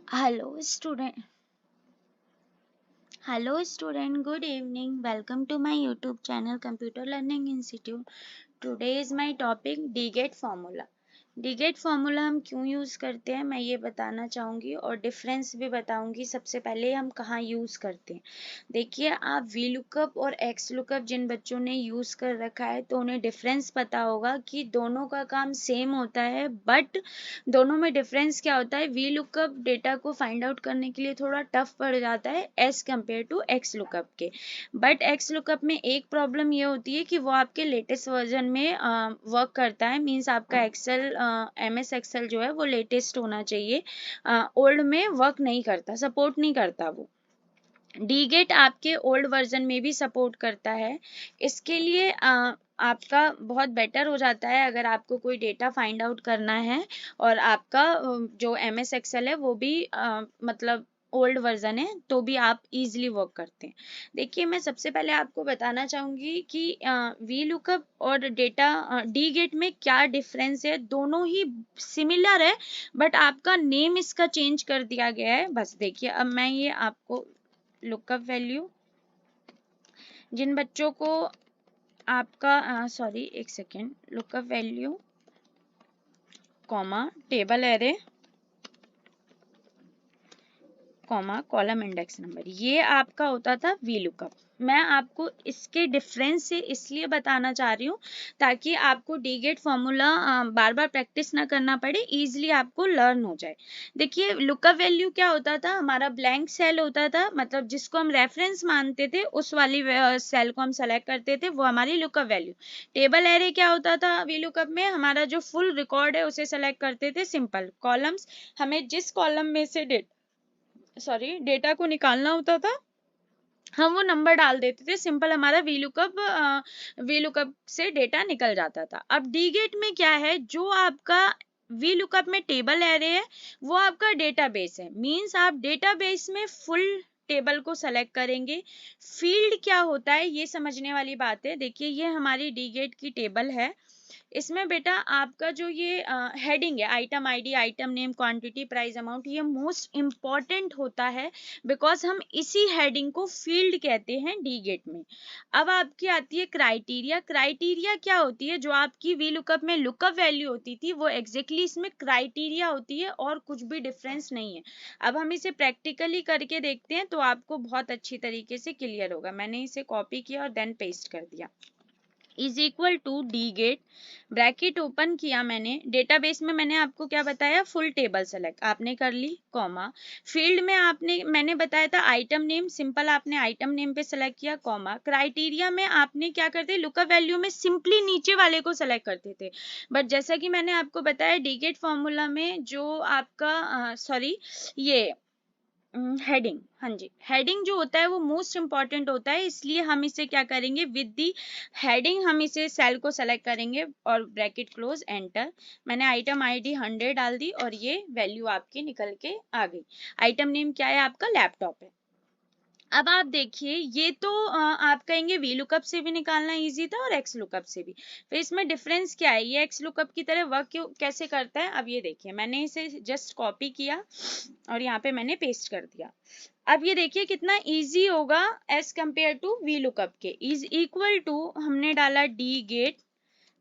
Hello, student. Hello, student. Good evening. Welcome to my YouTube channel, Computer Learning Institute. Today is my topic DGET formula. DGET formula हम क्यों use करते हैं मैं ये बताना चाहूँगी और डिफरेंस भी बताऊँगी। सबसे पहले हम कहाँ यूज़ करते हैं। देखिए, आप वी लुकअप और एक्स लुकअप जिन बच्चों ने यूज़ कर रखा है तो उन्हें डिफरेंस पता होगा कि दोनों का काम सेम होता है, बट दोनों में डिफरेंस क्या होता है। वी लुकअप डेटा को फाइंड आउट करने के लिए थोड़ा टफ पड़ जाता है as compare to x lookup के। बट एक्स लुकअप में एक प्रॉब्लम ये होती है कि वो आपके लेटेस्ट वर्जन में वर्क करता है। मीन्स आपका एक्सेल MS एक्सेल जो है वो लेटेस्ट होना चाहिए। ओल्ड में वर्क नहीं करता, सपोर्ट नहीं करता वो। डीगेट आपके ओल्ड वर्जन में भी सपोर्ट करता है। इसके लिए आपका बहुत बेटर हो जाता है अगर आपको कोई डेटा फाइंड आउट करना है और आपका जो MS एक्सेल है वो भी मतलब ओल्ड वर्जन है तो भी आप इजीली वर्क करते हैं। देखिए, मैं सबसे पहले आपको बताना चाहूँगी कि वी लुकअप और डेटा डीगेट में क्या डिफरेंस है। दोनों ही सिमिलर है, बट आपका नेम इसका चेंज कर दिया गया है बस। देखिए, अब मैं ये आपको लुकअप वैल्यू जिन बच्चों को आपका सॉरी एक second, lookup value comma table array comma column index number, ये आपका होता था वी लुकअप। मैं आपको इसके डिफरेंस से इसलिए बताना चाह रही हूँ ताकि आपको डीगेट फॉर्मूला बार बार प्रैक्टिस ना करना पड़े, इजीली आपको लर्न हो जाए। देखिए, लुकअप वैल्यू क्या होता था, हमारा ब्लैंक सेल होता था, मतलब जिसको हम रेफरेंस मानते थे उस वाली सेल को हम सेलेक्ट करते थे, वो हमारी लुकअप वैल्यू। टेबल एरे क्या होता था वी लुकअप में, हमारा जो फुल रिकॉर्ड है उसे सेलेक्ट करते थे। सिंपल कॉलम्स, हमें जिस कॉलम में से डेटा को निकालना होता था हम वो नंबर डाल देते थे। सिंपल हमारा वी लुकअप से डेटा निकल जाता था। अब डीगेट में क्या है, जो आपका वी लुकअप में टेबल एरे है वो आपका डेटाबेस है। मींस आप डेटाबेस में फुल टेबल को सेलेक्ट करेंगे। फील्ड क्या होता है ये समझने वाली बात है। देखिए, ये हमारी डीगेट की टेबल है। इसमें बेटा आपका जो ये हेडिंग है, item ID, item name, quantity, price, amount, ये मोस्ट इम्पॉर्टेंट होता है बिकॉज हम इसी हेडिंग को फील्ड कहते हैं डीगेट में। अब आपकी आती है क्राइटेरिया। क्राइटेरिया क्या होती है, जो आपकी वी लुकअप में लुकअप वैल्यू होती थी वो एग्जैक्टली इसमें क्राइटेरिया होती है और कुछ भी डिफरेंस नहीं है। अब हम इसे प्रैक्टिकली करके देखते हैं तो आपको बहुत अच्छी तरीके से क्लियर होगा। मैंने इसे कॉपी किया और देन पेस्ट कर दिया। Is equal to DGET, bracket open किया मैंने। डेटाबेस में मैंने आपको क्या बताया, फुल टेबल सेलेक्ट आपने कर ली, कॉमा फील्ड में मैंने बताया था आइटम नेम, सिंपल आपने आइटम नेम पे सेलेक्ट किया, कॉमा क्राइटेरिया में आपने क्या करते, लुकअप वैल्यू में सिंपली नीचे वाले को सेलेक्ट करते थे। बट जैसा कि मैंने आपको बताया डीगेट फॉर्मूला में जो आपका ये हेडिंग, हाँ जी, हेडिंग जो होता है वो मोस्ट इंपॉर्टेंट होता है। इसलिए हम इसे क्या करेंगे, विद दी हेडिंग हम इसे सेल को सेलेक्ट करेंगे और ब्रैकेट क्लोज, एंटर। मैंने आइटम आईडी 100 डाल दी और ये वैल्यू आपकी निकल के आ गई। आइटम नेम क्या है आपका, लैपटॉप है। अब आप देखिए, ये तो आप कहेंगे वी लुकअप से भी निकालना इजी था और एक्स लुकअप से भी। फिर इसमें डिफरेंस क्या है, ये एक्स लुकअप की तरह वर्क कैसे करता है। अब ये देखिए, मैंने इसे जस्ट कॉपी किया और यहाँ पे मैंने पेस्ट कर दिया। अब ये देखिए कितना इजी होगा as compare to VLOOKUP के। इज इक्वल टू हमने डाला DGET,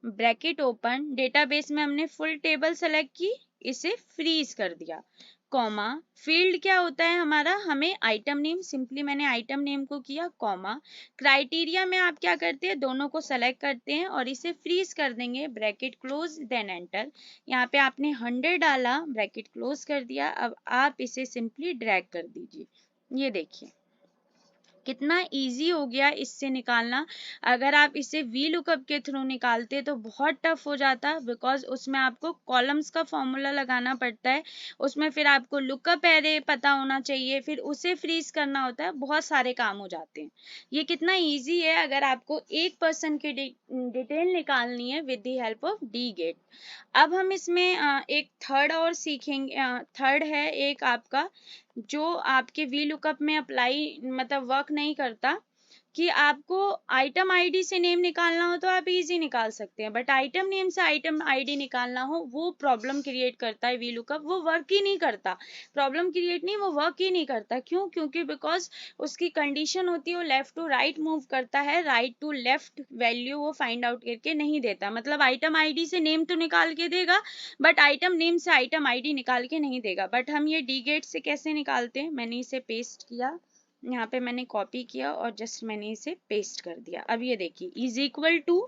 bracket open, database में हमने फुल टेबल सेलेक्ट की, इसे फ्रीज कर दिया, कॉमा फील्ड क्या होता है हमारा, हमें आइटम नेम, सिंपली मैंने आइटम नेम को किया, कॉमा क्राइटेरिया में आप क्या करते हैं, दोनों को सेलेक्ट करते हैं और इसे फ्रीज कर देंगे, ब्रैकेट क्लोज, देन एंटर। यहाँ पे आपने 100 डाला, ब्रैकेट क्लोज कर दिया। अब आप इसे सिंपली ड्रैग कर दीजिए। ये देखिए कितना इजी हो गया इससे निकालना। अगर आप इसे वी लुकअप के थ्रू निकालते तो बहुत टफ हो जाता, बिकॉज उसमें आपको कॉलम्स का फॉर्मूला लगाना पड़ता है, उसमें फिर आपको लुकअप एरे पता होना चाहिए, फिर उसे फ्रीज करना होता है, बहुत सारे काम हो जाते हैं। ये कितना इजी है अगर आपको एक पर्सन की डिटेल निकालनी है with the help of DGET. अब हम इसमें एक थर्ड और सीखेंगे। थर्ड है एक आपका जो आपके वी लुकअप में अप्लाई मतलब वर्क नहीं करता। कि आपको आइटम आईडी से नेम निकालना हो तो आप इजी निकाल सकते हैं, बट आइटम नेम से आइटम आईडी निकालना हो वो प्रॉब्लम क्रिएट करता है। वी लुकअप वो वर्क ही नहीं करता, प्रॉब्लम क्रिएट नहीं, वो वर्क ही नहीं करता। क्यों? क्योंकि बिकॉज उसकी कंडीशन होती है वो लेफ्ट टू राइट मूव करता है, राइट टू लेफ्ट वैल्यू वो फाइंड आउट करके नहीं देता। मतलब आइटम आईडी से नेम तो निकाल के देगा, बट आइटम नेम से आइटम आईडी निकाल के नहीं देगा। बट हम ये डी गेट से कैसे निकालते हैं, मैंने इसे पेस्ट किया, यहाँ पे मैंने कॉपी किया और जस्ट मैंने इसे पेस्ट कर दिया। अब ये देखिए इज इक्वल टू,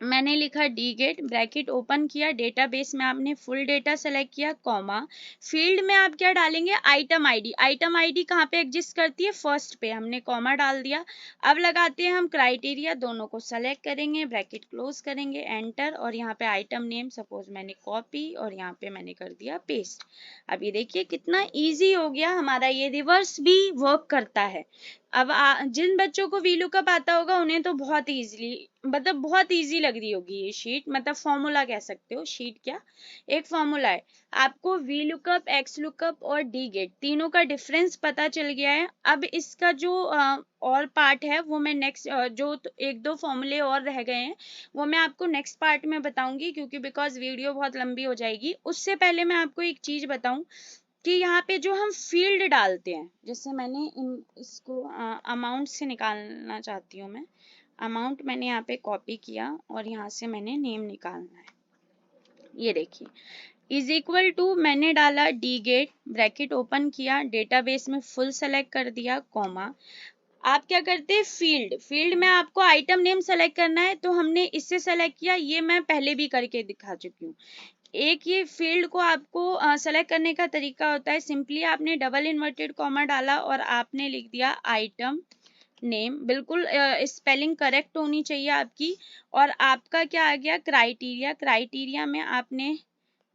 मैंने लिखा डी गेट, ब्रैकेट ओपन किया, डेटाबेस में आपने फुल डेटा सेलेक्ट किया, कॉमा, फील्ड में आप क्या डालेंगे, आइटम आईडी। आइटम आईडी कहाँ पे एग्जिस्ट करती है, फर्स्ट पे, हमने कॉमा डाल दिया। अब लगाते हैं हम क्राइटेरिया, दोनों को सेलेक्ट करेंगे, ब्रैकेट क्लोज करेंगे, एंटर, और यहाँ पे आइटम नेम सपोज मैंने कॉपी और यहाँ पे मैंने कर दिया पेस्ट। अब ये देखिए कितना ईजी हो गया हमारा, ये रिवर्स भी वर्क करता है। अब जिन बच्चों को वी लुकअप आता होगा उन्हें तो बहुत इजीली, मतलब बहुत इजी लग रही होगी ये शीट, मतलब फॉर्मूला कह सकते हो, शीट क्या, एक फॉर्मूला है। आपको वी लुकअप, एक्स लुकअप और डी गेट तीनों का डिफरेंस पता चल गया है। अब इसका जो और पार्ट है वो मैं नेक्स्ट, जो एक दो फॉर्मूले और रह गए हैं वो मैं आपको नेक्स्ट पार्ट में बताऊंगी, क्योंकि बिकॉज वीडियो बहुत लंबी हो जाएगी। उससे पहले मैं आपको एक चीज बताऊं कि यहाँ पे जो हम फील्ड डालते हैं, जैसे मैंने इसको अमाउंट से निकालना चाहती हूँ मैं, अमाउंट मैंने यहाँ पे कॉपी किया और यहाँ से मैंने नेम निकालना है। ये देखिए इज इक्वल टू, मैंने डाला डी गेट, ब्रैकेट ओपन किया, डेटाबेस में फुल सेलेक्ट कर दिया, कॉमा, आप क्या करते हैं, फील्ड, फील्ड में आपको आइटम नेम सेलेक्ट करना है तो हमने इससे सेलेक्ट किया, ये मैं पहले भी करके दिखा चुकी हूँ। एक ये फील्ड को आपको सेलेक्ट करने का तरीका होता है, सिंपली आपने डबल इन्वर्टेड कॉमा डाला और आपने लिख दिया आइटम नेम, बिल्कुल स्पेलिंग करेक्ट होनी चाहिए आपकी। और आपका क्या आ गया, क्राइटेरिया, क्राइटेरिया में आपने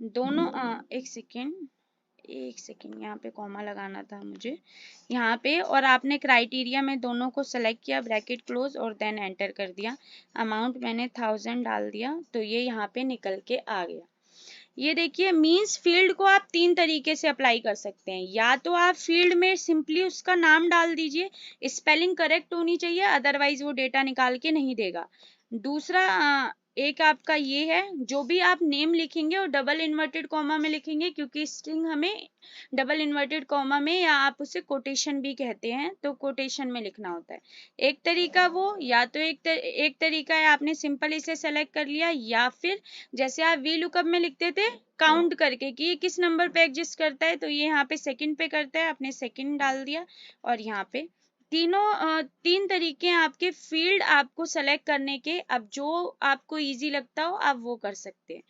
दोनों एक सेकेंड यहाँ पे कॉमा लगाना था मुझे यहाँ पे, और आपने क्राइटेरिया में दोनों को सेलेक्ट किया, ब्रैकेट क्लोज और देन एंटर कर दिया। अमाउंट मैंने 1000 डाल दिया तो ये यहाँ पे निकल के आ गया। ये देखिए मींस फील्ड को आप तीन तरीके से अप्लाई कर सकते हैं, या तो आप फील्ड में सिंपली उसका नाम डाल दीजिए, स्पेलिंग करेक्ट होनी चाहिए, अदरवाइज वो डेटा निकाल के नहीं देगा। दूसरा एक आपका ये है, जो भी आप नेम लिखेंगे और डबल इन्वर्टेड कॉमा में लिखेंगे, क्योंकि स्ट्रिंग हमें डबल इन्वर्टेड कॉमा में, या आप उसे कोटेशन भी कहते हैं, तो कोटेशन में लिखना होता है। एक तरीका वो, या तो एक तरीका है आपने सिंपल इसे सेलेक्ट कर लिया, या फिर जैसे आप वी लुकअप में लिखते थे काउंट करके कि ये किस नंबर पे एग्जिस्ट करता है, तो ये यहाँ पे सेकंड पे करता है, आपने सेकंड डाल दिया। और यहाँ पे तीन तरीके हैं आपके फील्ड आपको सेलेक्ट करने के। अब जो आपको इजी लगता हो आप वो कर सकते हैं।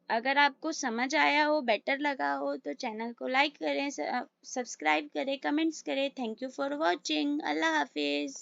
अगर आपको समझ आया हो, बेटर लगा हो, तो चैनल को लाइक करें, सब्सक्राइब करें, कमेंट्स करें। Thank you for watching. Allah Hafiz.